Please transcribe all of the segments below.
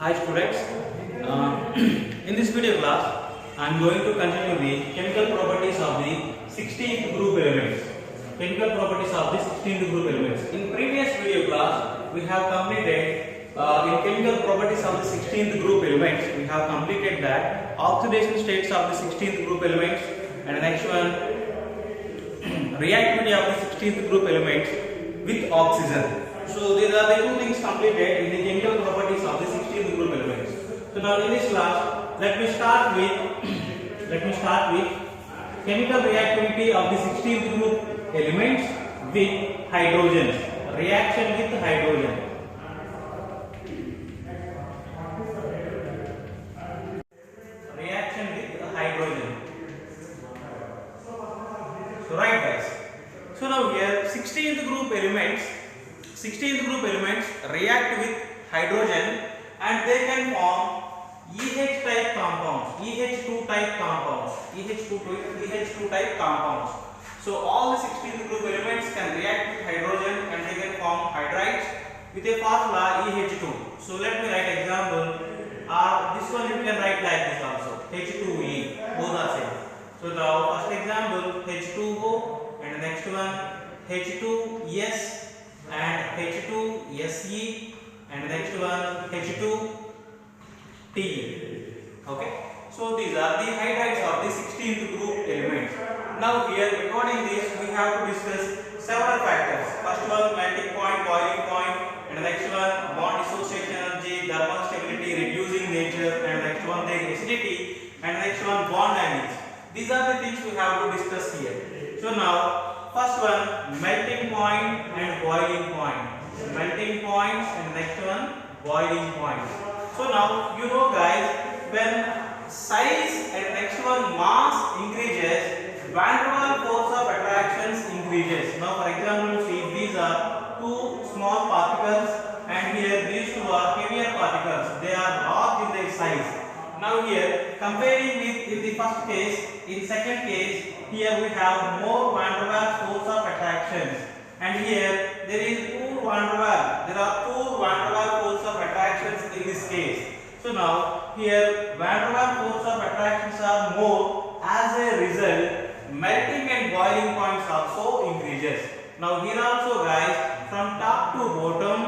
Hi students, in this video class I am going to continue the chemical properties of the 16th group elements. Chemical properties of the 16th group elements. In previous video class we have completed in chemical properties of the 16th group elements. We have completed that oxidation states of the 16th group elements, and the next one reactivity of the 16th group elements with oxygen. So these are the two things completed in the chemical properties of the 16th group elements. So now in this class, let me start with chemical reactivity of the 16th group elements with hydrogen. Reaction with hydrogen. Reaction with hydrogen. So right guys. So now here 16th group elements react with hydrogen and they can form EH type compounds, EH2 type compounds, EH2 type compounds. So all the 16th group elements can react with hydrogen and they can form hydrides with a formula EH2. So let me write example. This one you can write like this also, H2E, both are same. So now first example H2O and the next one H2S and H2Se and the next one H2Te. Okay, so these are the hydrides of the 16th group elements. Now here recording this we have to discuss several factors. First one melting point, boiling point, and the next one bond dissociation energy, thermal stability, reducing nature, and the next one the acidity, and the next one bond angles. These are the things we have to discuss here. So now first one melting point and boiling point. Melting points and next one boiling point. So now you know guys, when size and next one mass increases, van der Waals force of attractions increases. Now for example, see these are two small particles and here these two are heavier particles. They are large in their size. Now here comparing with in the first case, in second case here we have more van der Waals force of attractions, and here there is poor van der Waals. There are poor van der Waals force of attractions in this case. So now here van der Waals force of attractions are more, as a result melting and boiling points also increases. Now here also guys, from top to bottom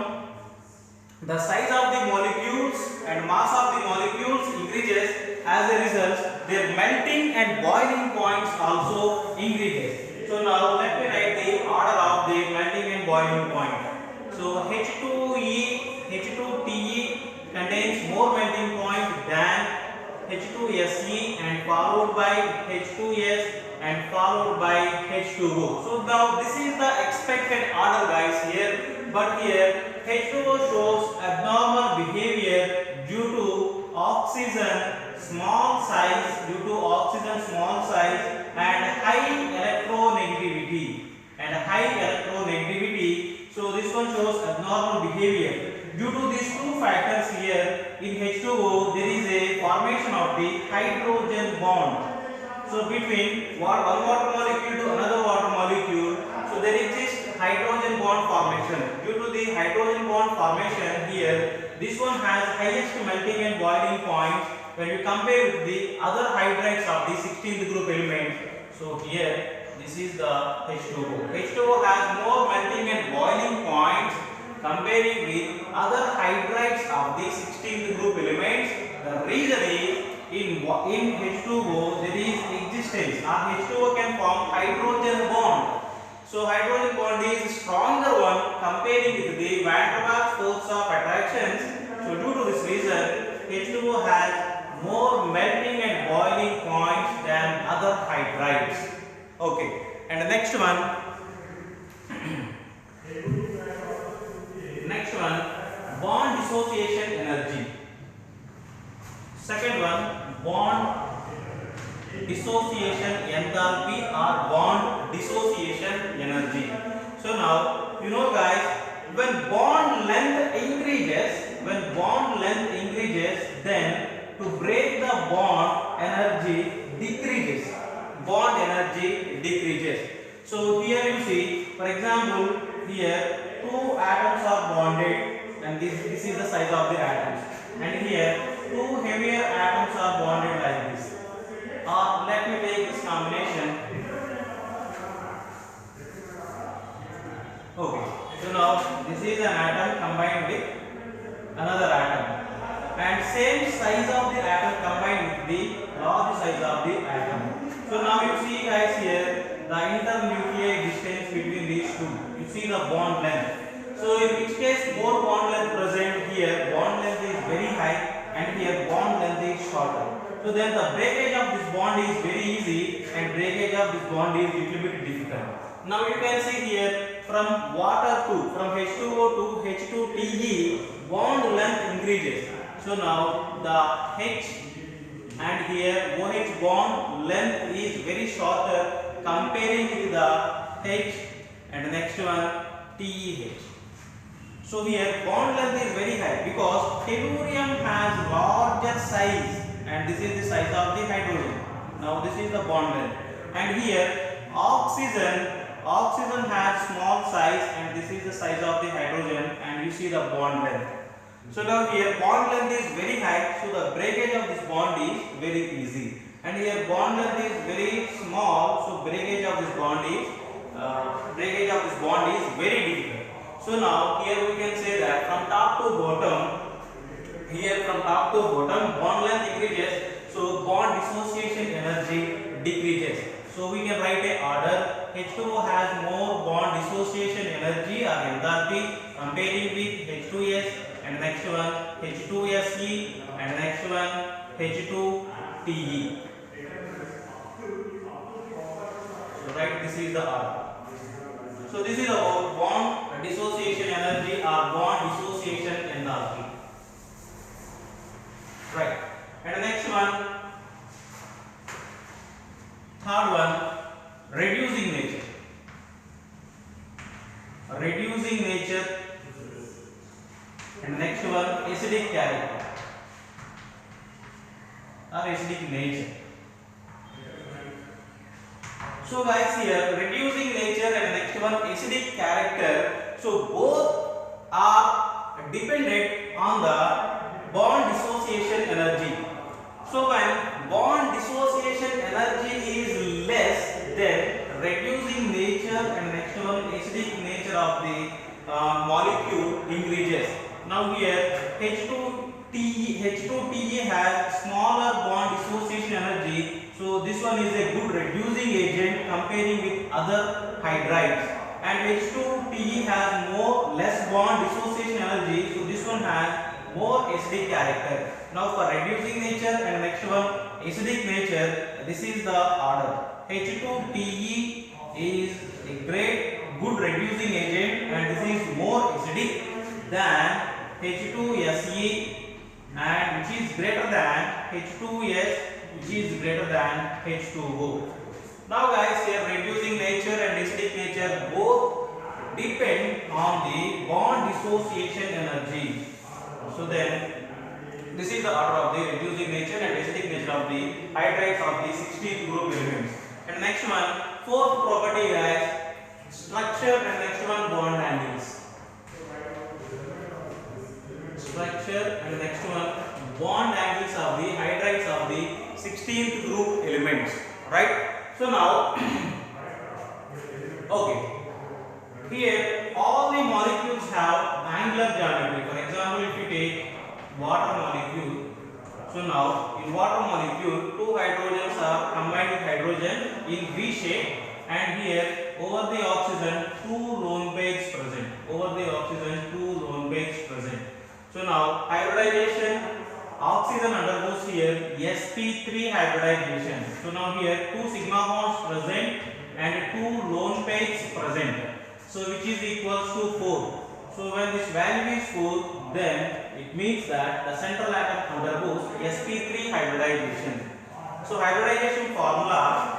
the size of the molecules and mass of the molecules increases, as a result their melting and boiling points also increases. So now let me write the order of the melting and boiling point. So H2E, H2Te contains more melting point than H2Se and followed by H2S and followed by H2O. So now this is the expected order guys here, but here H2O shows abnormal behavior due to oxygen small size, and high electronegativity. So this one shows abnormal behavior. Due to these two factors here in H2O there is a formation of the hydrogen bond. So between one water molecule to another water molecule, so there exists hydrogen bond formation. Due to the hydrogen bond formation here, this one has highest melting and boiling points when you compare with the other hydrides of the 16th group element. So here this is the H2O. H2O has more melting and boiling points comparing with other hydrides of the 16th group elements. The reason is in H2O there is existence, or H2O can form hydrogen bond. So hydrogen bond is stronger one comparing with the van der Waals force of attractions. So due to this reason H2O has more melting and boiling points than other hydrides. Okay, and the next one bond dissociation energy. Second one bond dissociation enthalpy or bond dissociation energy. So now you know guys, when bond length increases, then to break the bond energy decreases. So here you see, for example, here two atoms are bonded and this is the size of the atoms. And here two heavier atoms are bonded like this. Let me take this combination. Okay, so now this is an atom combined with another atom, and same size of the atom combined with the large size of the atom. So now you see guys here the internuclear distance between these two. You see the bond length. So in which case more bond length present here, bond length is very high and here bond length is shorter. So then the breakage of this bond is very easy and breakage of this bond is little bit difficult. Now you can see here from water to, from H2O to H2Te, bond length increases. So now the H and here OH bond length is very shorter comparing with the H and the next one TeH. So here bond length is very high because tellurium has larger size and this is the size of the hydrogen. Now this is the bond length, and here oxygen has small size and this is the size of the hydrogen, and you see the bond length. So now here bond length is very high, so the breakage of this bond is very easy, and here bond length is very small, so breakage of this bond is very difficult. So now here we can say that from top to bottom, bond length increases, so bond dissociation energy decreases. So we can write a order. H2O has more bond dissociation energy or enthalpy comparing with H2S, and next one H2Se, and next one H2Te. So right, this is the order. So this is about bond dissociation energy or bond dissociation enthalpy. Right. And the next one, third one, reducing nature. Reducing nature. And next one, acidic character or acidic nature. So guys, here reducing nature and next one acidic character. So both are dependent on the bond dissociation energy. So when bond dissociation energy is less, then reducing nature and next one acidic nature of the molecule increases. Now here H2Te has smaller bond dissociation energy, so this one is a good reducing agent comparing with other hydrides, and H2Te has less bond dissociation energy, so this one has more acidic character. Now for reducing nature and next one acidic nature, this is the order. H2Te is a good reducing agent and this is more acidic than H2Se, and which is greater than H2S, which is greater than H2O. Now guys, here reducing nature and acidic nature both depend on the bond dissociation energy. So then this is the order of the reducing nature and acidic nature of the hydrides of the 16th group elements. And next one, fourth property guys, structure, and next one bond angles. Structure and next one bond angles of the hydrides of the 16th group elements, right? So now okay, here all the molecules have angular geometry. For example, if you take water molecule, so now in water molecule two hydrogens are combined with hydrogen in V shape, and here over the oxygen two lone pairs present. So now hybridization, oxygen undergoes here sp3 hybridization. So now here two sigma bonds present and two lone pairs present. So which is equals to 4. So when this value is 4, then it means that the central atom undergoes sp3 hybridization. So hybridization formula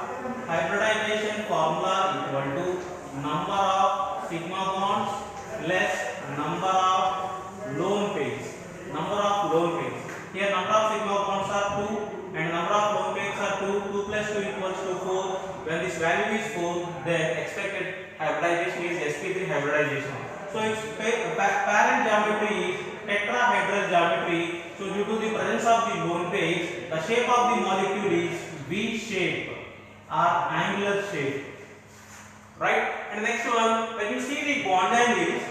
equal to number of sigma bonds less number of lone pairs. Here number of sigma bonds are 2 and number of lone pairs are 2. 2 plus 2 equals to 4. When this value is 4, then expected hybridization is sp3 hybridization. So its parent geometry is tetrahedral geometry. So due to the presence of the lone pairs, the shape of the molecule is V shape or angular shape. Right? And next one, when you see the bond angles,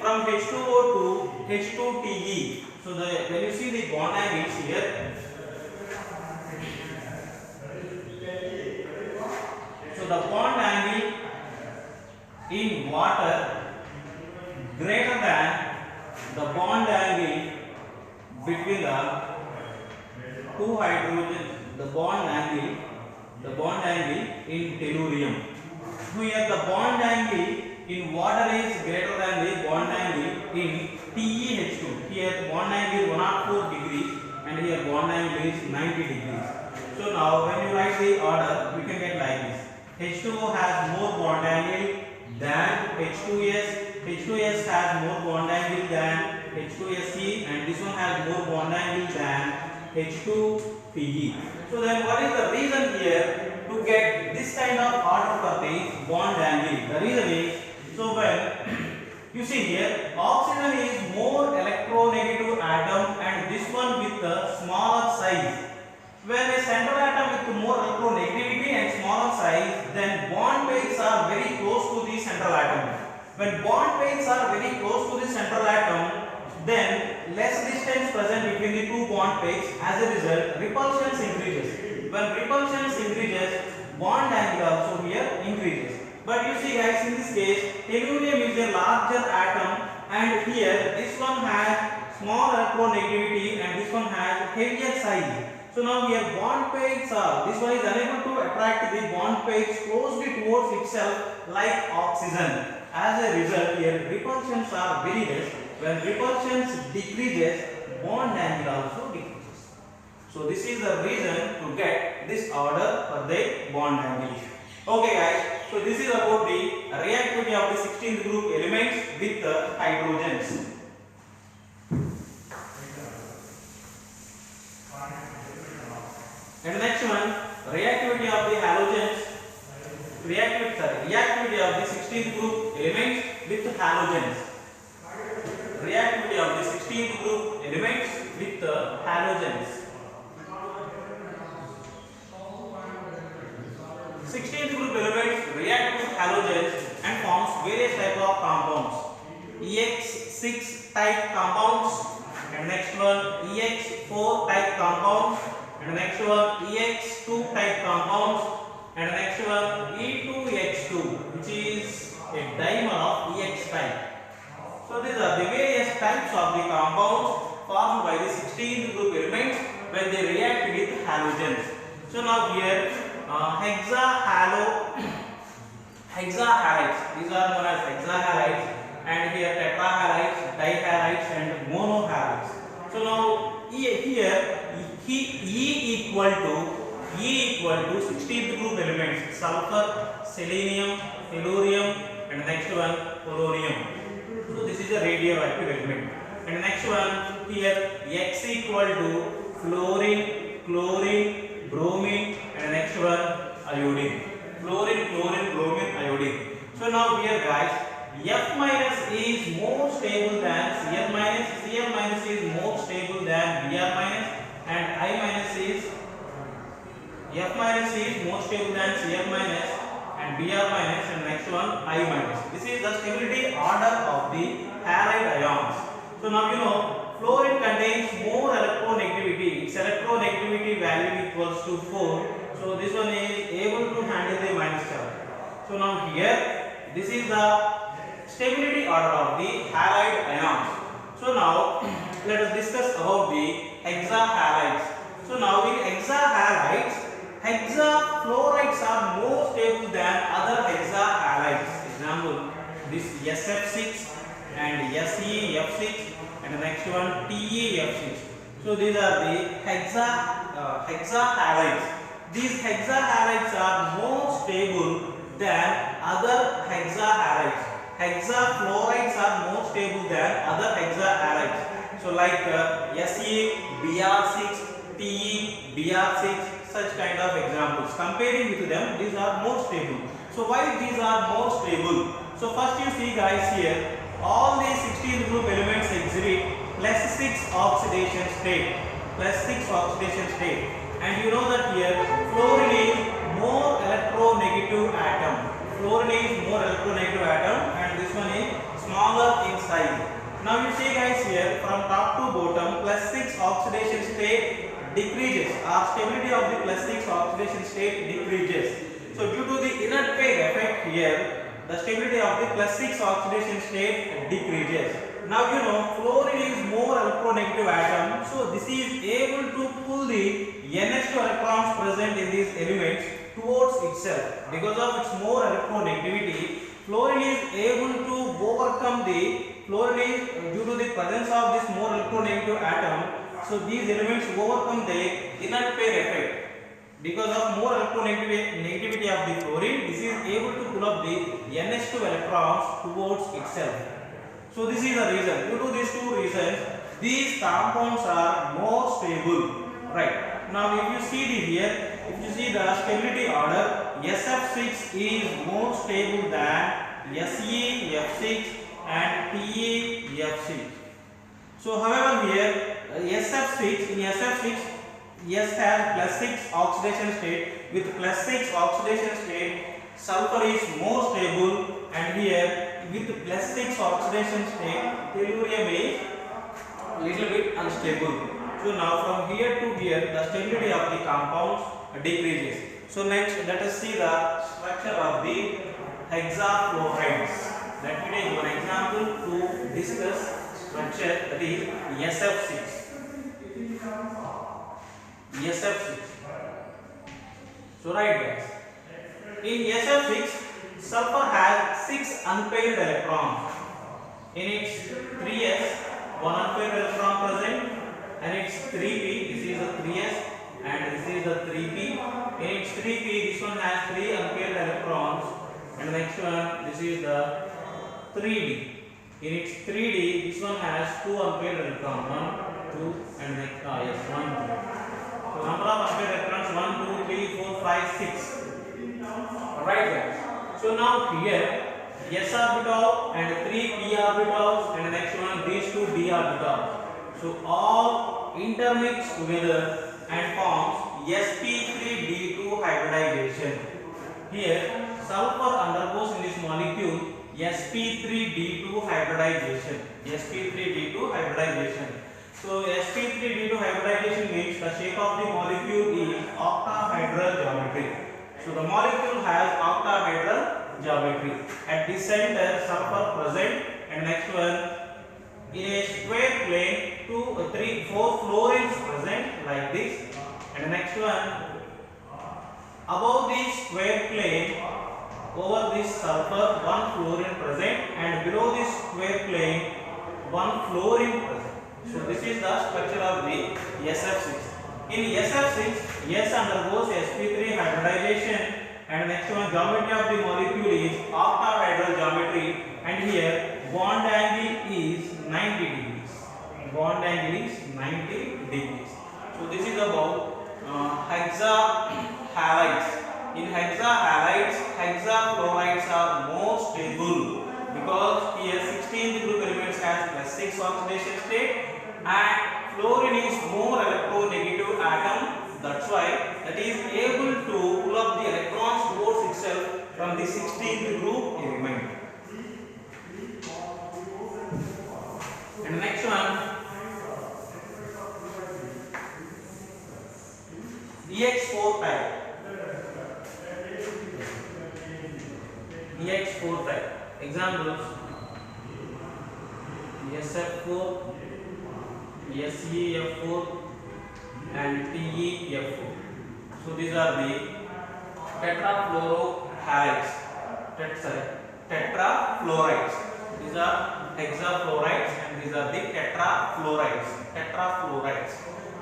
from H2O to H2Te. So when you see the bond angles here, so the bond angle in water greater than the bond angle between the two hydrogen, the bond angle in tellurium. Here the bond angle in water is greater than the bond angle in TeH2. Here bond angle is 104 degrees and here bond angle is 90 degrees. So now when you write the order, we can get like this. H2O has more bond angle than H2S. H2S has more bond angle than H2SE, and this one has more bond angle than H2Pe. So then what is the reason here to get this kind of order for the bond angle? The reason is, so when you see here, oxygen is more electronegative atom and this one with a smaller size. When a central atom with more electronegativity and smaller size, then bond pairs are very close to the central atom. When bond pairs are very close to the central atom, then less distance present between the two bond pairs. As a result, repulsion increases. When repulsion increases, bond angle also here increases. But you see guys, in this case, tellurium is a larger atom and here this one has small electronegativity and this one has heavier size. So now here bond pairs are, this one is unable to attract the bond pairs closely towards itself like oxygen. As a result, here repulsions are very less. When repulsions decreases, bond angle also decreases. So this is the reason to get this order for the bond angle. Okay guys, so this is about the reactivity of the 16th group elements with the hydrogens. And the next one, reactivity of the halogens, reactivity of the 16th group elements with halogens. Reactivity of the 16th group elements with the halogens. 16th group elements react with halogens and forms various types of compounds. EX6 type compounds, and next one EX4 type compounds, and next one EX2 type compounds, and next one E2H2, which is a dimer of EX type. So these are the various types of the compounds formed by the 16th group elements when they react with halogens. So now here hexahalides, these are known as hexahalides, and here tetrahalides, dihalides and monohalides. So now here E equal to 16th group elements: sulfur, selenium, tellurium, and next one polonium. So this is a radioactive element. And next one here X equal to fluorine, chlorine, bromine, and next one iodine. Fluorine, chlorine, bromine, iodine. So now here guys, F minus is more stable than Cl minus. Cl minus is more stable than Br minus, and I minus is F minus is more stable than Cl minus and Br minus, and next one I minus. This is the stability order of the halide ions. So now you know fluorine contains more electronegativity. Its electronegativity value equals to 4. So this one is able to handle the minus charge. So now here this is the stability order of the halide ions. So now let us discuss about the hexahalides. So now in hexahalides, hexafluorides are more stable than other hexahalides. Example, this SF6 and SeF6 and the next one TeF6. So these are the hexahalides. These hexahalides are more stable than other hexahalides. Hexafluorides are more stable than other hexahalides. So like Se, Br6, Te, Br6, such kind of examples. Comparing with them, these are more stable. So why these are more stable? So first you see guys here, all these 16th group elements exhibit +6 oxidation state. +6 oxidation state. And you know that here fluorine is more electronegative atom. Fluorine is more electronegative atom and this one is smaller in size. Now you see guys here from top to bottom +6 oxidation state decreases. Our stability of the +6 oxidation state decreases. So due to the inert pair effect here, the stability of the +6 oxidation state decreases. Now you know fluorine is more electronegative atom, so this is able to pull the NH2 electrons present in these elements towards itself. Because of its more electronegativity, fluorine is able to overcome the fluorine is due to the presence of this more electronegative atom. So these elements overcome the inert pair effect. Because of more electronegativity of the fluorine, this is able to pull up the NH2 electrons towards itself. So this is the reason. Due to these two reasons, these compounds are more stable. Right. Now if you see here, if you see the stability order, SF6 is more stable than SeF6 and TeF6. So however here SF6, in SF6 S has +6 oxidation state. With +6 oxidation state, sulfur is more stable, and here with +6 oxidation state, tellurium is little bit unstable. So now from here to here, the stability of the compounds decreases. So next, let us see the structure of the hexafluorides. Let me take one example to discuss structure, that is SF6. SF6. So right guys, in SF6, sulfur has 6 unpaired electrons. In its 3s, 1 unpaired electron present, and its 3p, this is the 3s and this is the 3p. In its 3p, this one has 3 unpaired electrons, and the next one, this is the 3d. In its 3d, this one has 2 unpaired electrons, 1, 2, and next, yes, 1, 2. So number of unpaired electrons 1, 2, 3, 4, 5, 6. Alright guys. So now here s orbital and 3 p orbitals, and the next one these 2 d orbitals. So all intermix together and forms sp3d2 hybridization. Here sulfur undergoes in this molecule sp3d2 hybridization. sp3d2 hybridization. So sp3d2 hybridization means the shape of the molecule is octahedral geometry. So the molecule has octahedral geometry. At the center sulfur present, and next one in a square plane 2, 3, 4 fluorines present like this, and the next one above the square plane over this sulfur 1 fluorine present, and below this square plane 1 fluorine present. So this is the structure of the SF6. In SF6, S undergoes sp3 hybridization, and next one geometry of the molecule is octahedral geometry, and here bond angle is 90 degrees. Bond angle is 90 degrees. So this is about hexahalides. In hexahalides, hexafluorides are more stable because here 16th group elements has +6 oxidation state, and fluorine is more electronegative atom. That's why that is able to pull up the electrons towards itself from the 16th group element. And the next one, EX4 type. EX4 type. Examples: SF4, SeF4, and TeF4. So these are the tetrafluorohalides. Tetrafluorides. These are hexafluorides, and these are the tetrafluorides. Tetrafluorides.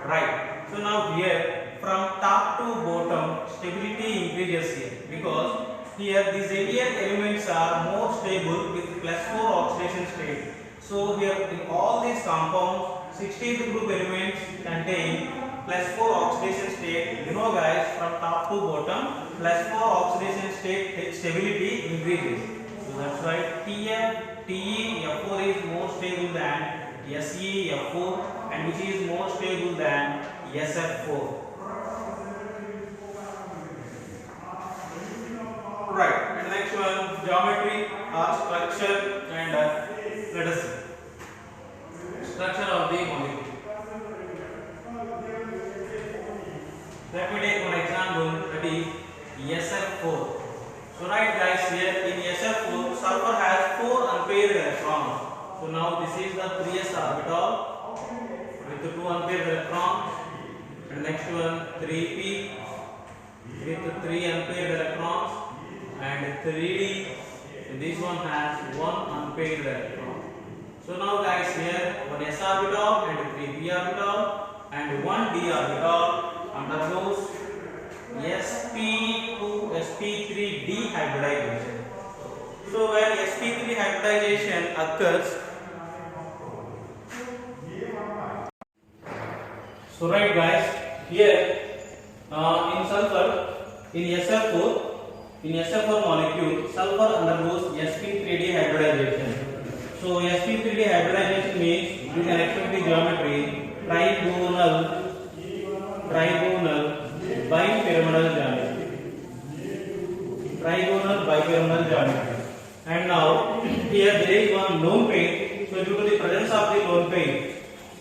Right. So now here from top to bottom stability increases here, because here these alien elements are more stable with +4 oxidation state. So here in all these compounds 16th group elements contain +4 oxidation state. You know guys, from top to bottom +4 oxidation state stability increases. So that's why TF, TeF4 is more stable than SeF4, and which is more stable than SF4. Right. And next one, geometry or structure, and let us see structure of the molecule. Let me take one example, that is SF4. So right guys, here in SF4 sulfur has 4 unpaired electrons. So now this is the 3s orbital with 2 unpaired electrons, and next one 3p with 3 unpaired electrons, and 3d, this one has 1 unpaired electron. So now guys, here 1 s orbital and 3 p orbital and 1 d orbital undergoes sp to sp3 dehybridization. So when sp3 hybridization occurs, so right guys, here in sulfur, in SF4 molecule, sulfur undergoes sp3 dehybridization. So sp3 dehybridization means you can expect the geometry trigonal bipyramidal geometry. Trigonal bipyramidal geometry. And now here there is one lone pair. So due to the presence of the lone pair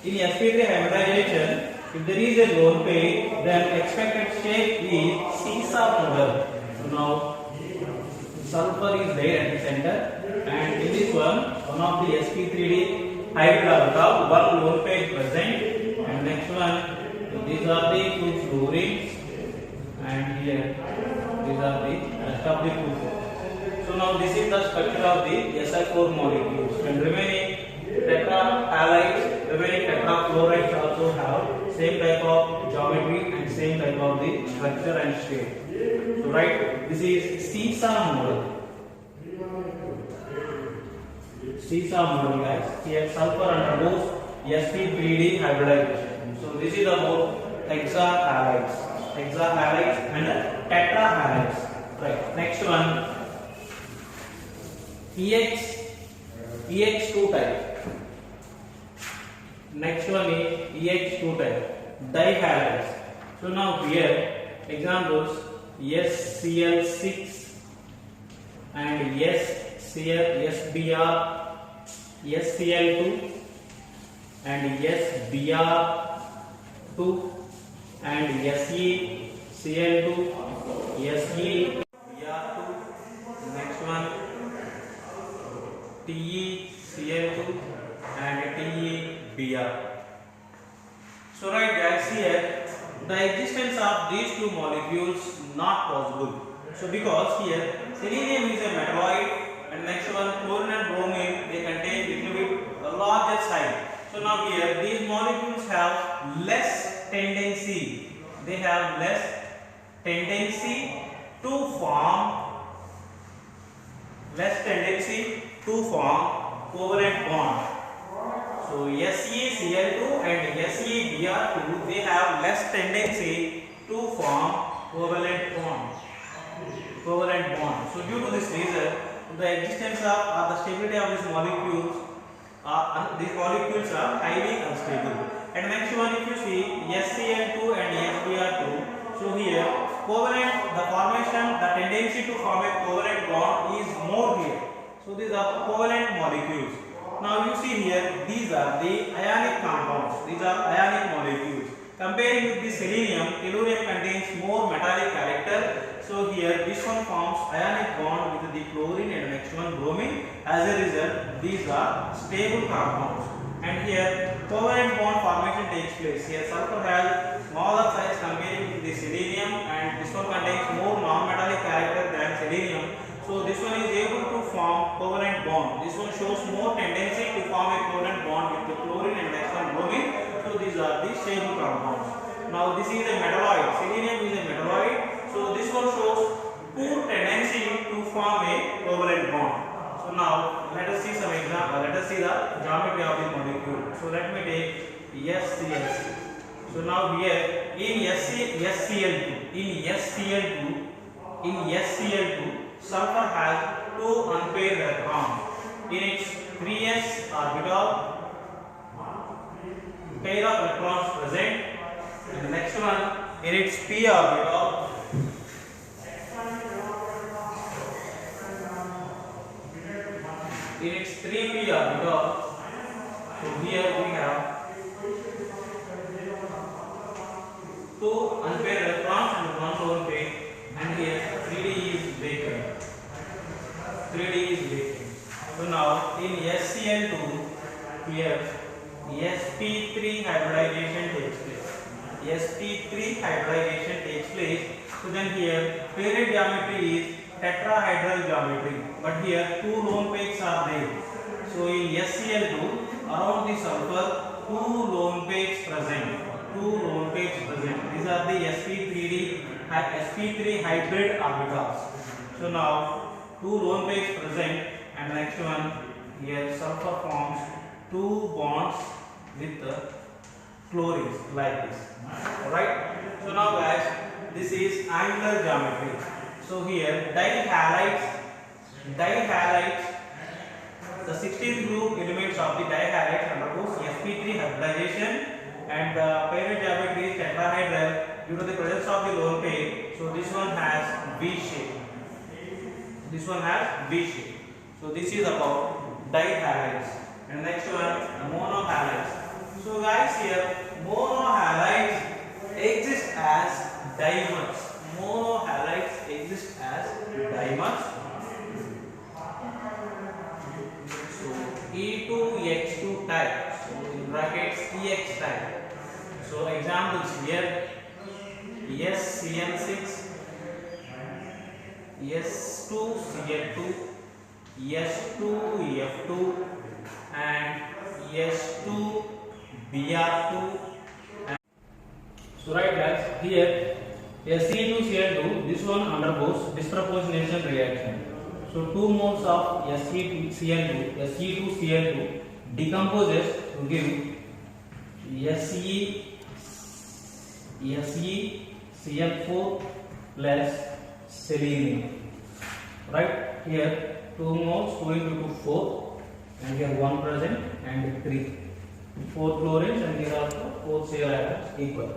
in sp3 hybridization, if there is a lone pair, then expected shape is seesaw model. So now sulfur is there at the center, and in this one of the sp3d hybrid orbital, one lone pair present, and next one, so these are the 2 fluorines, and here these are the rest of the 2. So now this is the structure of the SF4 molecules, and remaining tetrafluorides also have same type of geometry and same type of the structure and shape. So right, this is seesaw model. Seesaw model guys. Here sulfur undergoes sp3d hybridization. So this is about hexahalides and tetrahalides. Right. Next one, EX2 type. Next one is EX2 type, dihalides. So now here examples SCl6 and SBr, SCl2 and SBr2 and SeCl2, SeBr2. Next one TeCl2 and TeBr. So right guys, here the existence of these 2 molecules not possible. So because here selenium is a metalloid, and next one chlorine and bromine, they contain little bit larger size. So now here these molecules have less tendency. They have less tendency to form covalent bond. So SeCl2 and SeBr2, they have less tendency to form covalent bond. So due to this reason, the existence of or the stability of these molecules are highly unstable. And next one, if you see SCl2 and SBr2, so here the tendency to form a covalent bond is more here. So these are covalent molecules. Now you see here, these are the ionic compounds. These are ionic molecules. Comparing with the selenium, tellurium contains more metallic character. So here this one forms ionic bond with the chlorine and next one bromine. As a result, these are stable compounds. And here covalent bond formation takes place. Here sulfur has smaller size comparing with the selenium, and this one contains more non-metallic character than selenium. So this one is able to form covalent bond. This one shows more tendency to form a covalent bond with the chlorine and next one bromine. So these are the stable compounds. Now this is a metalloid. Selenium is a metalloid. So this one shows poor tendency to form a covalent bond. So now let us see some example. Let us see the geometry of the molecule. So let me take SCl. So now here in SCl2, sulfur has 2 unpaired electrons. in its 3s orbital, pair of electrons present, and the next one in its p orbital, in its 3p orbital. So here we have two unpaired electrons and one lone pair, and here 3d is vacant. 3d is vacant. So now in SCl2 here sp3 hybridization takes place. sp3 hybridization takes place. So then here paired geometry is tetrahedral geometry, but here two lone pairs are there. So in SCl2 around the sulfur two lone pairs present. These are the sp3 hybrid orbitals. So now two lone pairs present, and next one here sulfur forms two bonds with the chlorines like this. Alright. So now guys, this is angular geometry. So here dihalides, the 16th group elements of the dihalides undergoes sp3 hybridization, and the paired geometry is tetrahedral due to the presence of the lone pair. So this one has V shape. So this is about dihalides. And next one monohalides. So guys, here monohalides exist as dimers. So E2H2 type. So in brackets EX type. So examples here SCN6, S2Cl2, S2F2, and S2Br2. So right guys, here Se2Cl2, this one undergoes disproportionation reaction. So 2 moles of Se2Cl2 decomposes to give SeCl4 plus selenium. Right here 2 moles going to 4, and here 1 present and 3. 4 chlorines, and here also 4 Cl atoms equal.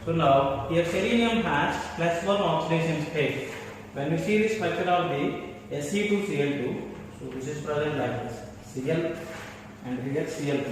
So now here selenium has +1 oxidation state. When we see the structure of the Se2Cl2, so this is present like this, Cl and here Cl2.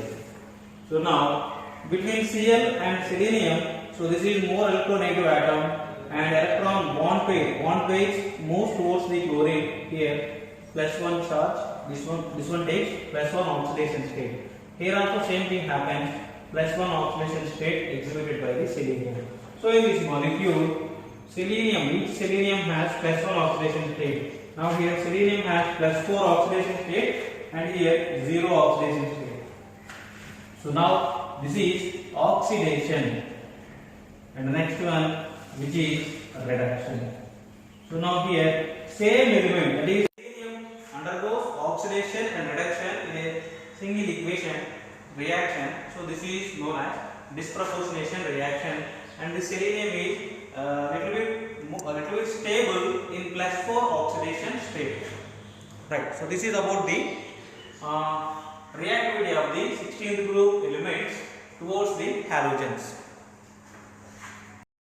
So now between Cl and selenium, so this is more electronegative atom, and electron bond pairs moves towards the chlorine. Here +1 charge, this one takes +1 oxidation state. Here also same thing happens, +1 oxidation state exhibited by the selenium. So in this molecule, each selenium has +1 oxidation state. Now here selenium has +4 oxidation state, and here 0 oxidation state. So now this is oxidation, and the next one which is reduction. So now here same element, that is selenium undergoes oxidation and reduction in a single equation reaction. So this is known as disproportionation reaction, and the selenium is a little bit stable in +4 oxidation state. Right. So this is about the reactivity of the 16th group elements towards the halogens.